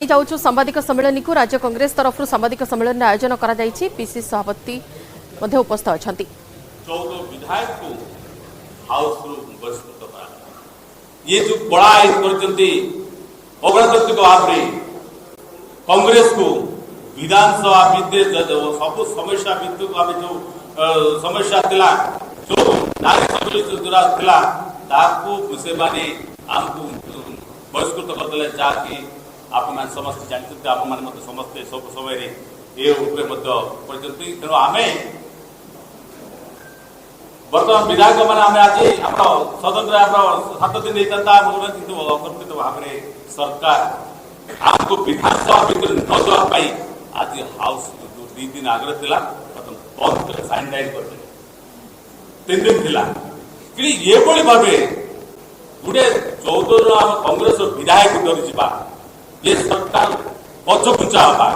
जाऊँ सांबादिक सम्मेलन को राज्य कांग्रेस तरफ सांबादिक सम्मेलन आयोजन कर पीसीसी सभापति उपस्थित अच्छा 14 विधायक को हाउस बहिष्कृत करा ये जो बड़ा आईन अगणतांत्रिक भाव में कांग्रेस को विधानसभा भित्ते सब समस्या भित्त आम जो समस्या थिला जो नारी समस्या थिला ताकू से माने आमको बहिष्कृत करदे जहाँकि आप समस्त जानते आप समस्ते सब समय ये तेणु आम बर्तमान विधायक मैंने आम आज सदन में 7 दिन होता किंतु अकल्पित भाव में सरकार आमको विधानसभा भितर न जावाई आज हाउस 2 दिन आगे था बंद कर सैनिटाइज कर 3 दिन थिला कि ये भाव गोटे 14 आम कांग्रेस विधायक डरी जा ये सरकार पछघुंचा भाव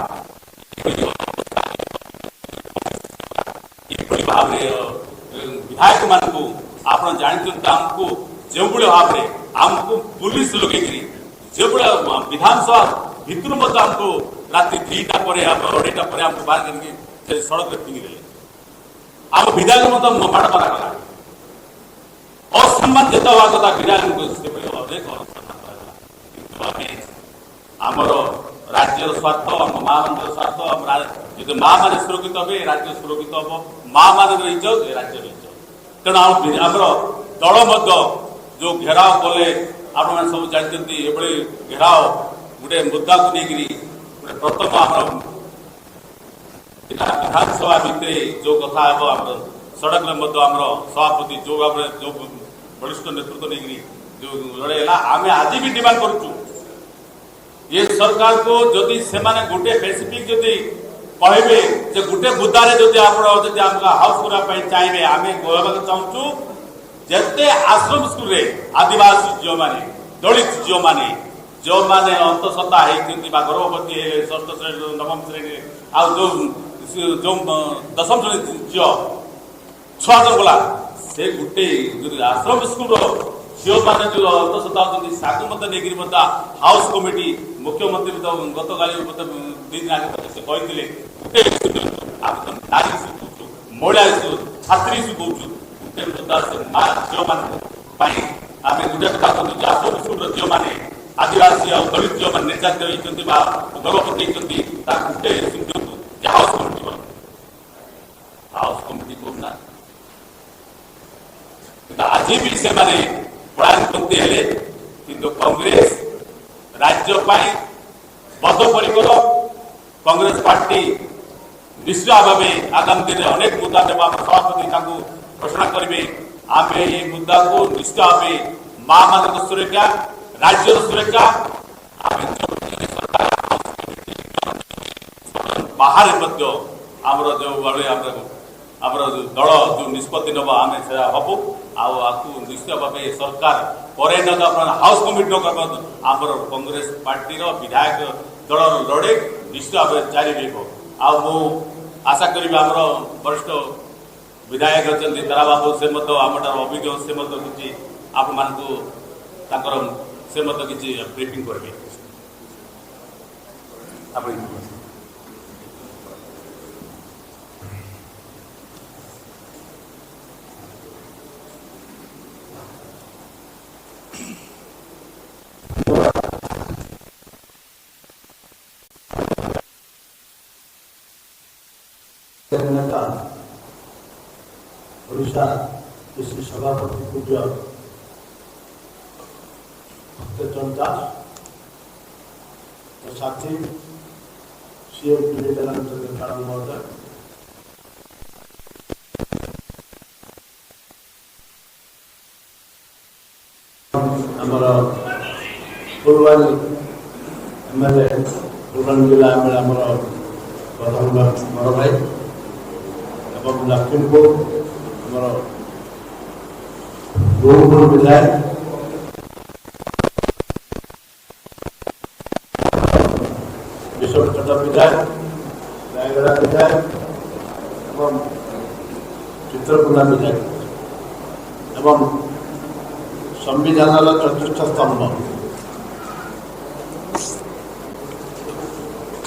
विधायक मान आप जानते आमको जो भाव में आमको पुलिस लगे जो विधानसभा भितर आमको राति 2टा पर 2:30 पर आमको बाहर करके सड़क में फिंगिदे आम विधायक माड़ मारा गला असम्मान जिते हवा कथा विधायक आमर राज्य स्वार्थ माँ मान स्वार्थ जो माँ मैंने सुरक्षित हे राज्य सुरक्षित हम माँ मान इज्जत राज्य इज्जत तेणु आमर दल जो घेराव कले आप सब जानते ये घेराव गोटे मुद्दा को लेकर प्रथम आम विधानसभा भितर जो कथा आम सड़क में आम सभापति जो भाव जो वरिष्ठ नेतृत्व नहीं जो लड़े आम आज भी डिमांड करुचु ये सरकार को जदि से गोटे स्पेसिफिक जदि कहे जे गोटे मुद्दे जदि आप हाउस करने चाहिए आम कहवाक चाहूँ जिते आश्रम स्कूल आदिवासी झील मैंने दलित झील मैंने जो मैंने अंतसत्ता होती गर्भवती है 6ठ श्रेणी 9म श्रेणी आ जो 10म श्रेणी झील छुआ जो गला से गोटे आश्रम स्कूल झील मैंने जो अंतसत्ता होती नहीं हाउस कमिटी मुख्यमंत्री तो गत काली 2 दिन आगे से कहते नारी महिला छात्री कहूँ झील मान आम गोटे कथा कहूँ आश्रम स्कूल झील मैंने आदिवासी और दलित झील मैंने निर्यातित होती गर्भवती होती गोटे हाउस कमिटी कहना आज भी से पलायन करते हैं किंतु कांग्रेस राज्य बद्धपरिकर कांग्रेस पार्टी निश्चय भाव आगामी दिन अनेक मुद्दा जब सभापति घोषणा करेंगे आम ये मुद्दा को निश्चय भाव माँ मान सुरक्षा राज्य सुरक्षा बाहर आमर जो भाई आमर दल जो निष्पत्ति नब आम से हबू आपको निश्चय भाव सरकार पर हाउस कमिटी आमर कांग्रेस पार्टी विधायक दल लड़े निश्चय भाव जारी रहा आशा करी आमर वरिष्ठ विधायक अच्छा तारा बाबू से आम अभिज्ञ से किसी आप से किसी ब्रीफिंग करेंगे नेता ओडिशा पीसीसी सभापति पूज्य भक्तचरण दास साथी सीएम विवेकानंद चंद्र महोदय आमर फुलवानी एमएलए फुलवानी जिला एमएलए आमर प्रधान मोर भाई लक्ष्मीपुर गोपुर विधायक विश्वचंद्र विधायक रायगढ़ विधायक चित्रकूटा विधायक संविधान चतुर्थ स्तंभ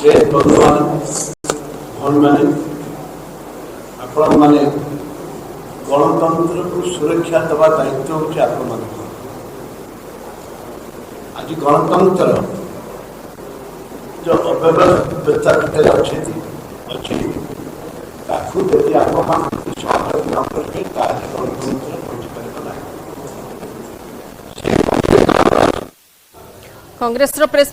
ପ୍ରେସ୍ ବନ୍ଧୁମାନେ ଭଉଣୀମାନେ ଆପଣମାନେ ଗଣତନ୍ତ୍ରକୁ ସୁରକ୍ଷା ଦେବା ଦାୟିତ୍ୱ ହେଉଛି ଆପଣମାନଙ୍କର। ଆଜି ଗଣତନ୍ତ୍ର ଯେଉଁ ଅବ୍ୟବସ୍ଥା ଭିତରେ ଅଛି ତାକୁ ଯଦି ଆପଣମାନେ ସହଯୋଗ ନ କରିବେ ତାହେଲେ ଗଣତନ୍ତ୍ର ବଞ୍ଚିପାରିବ ନାହିଁ। कांग्रेस प्रेस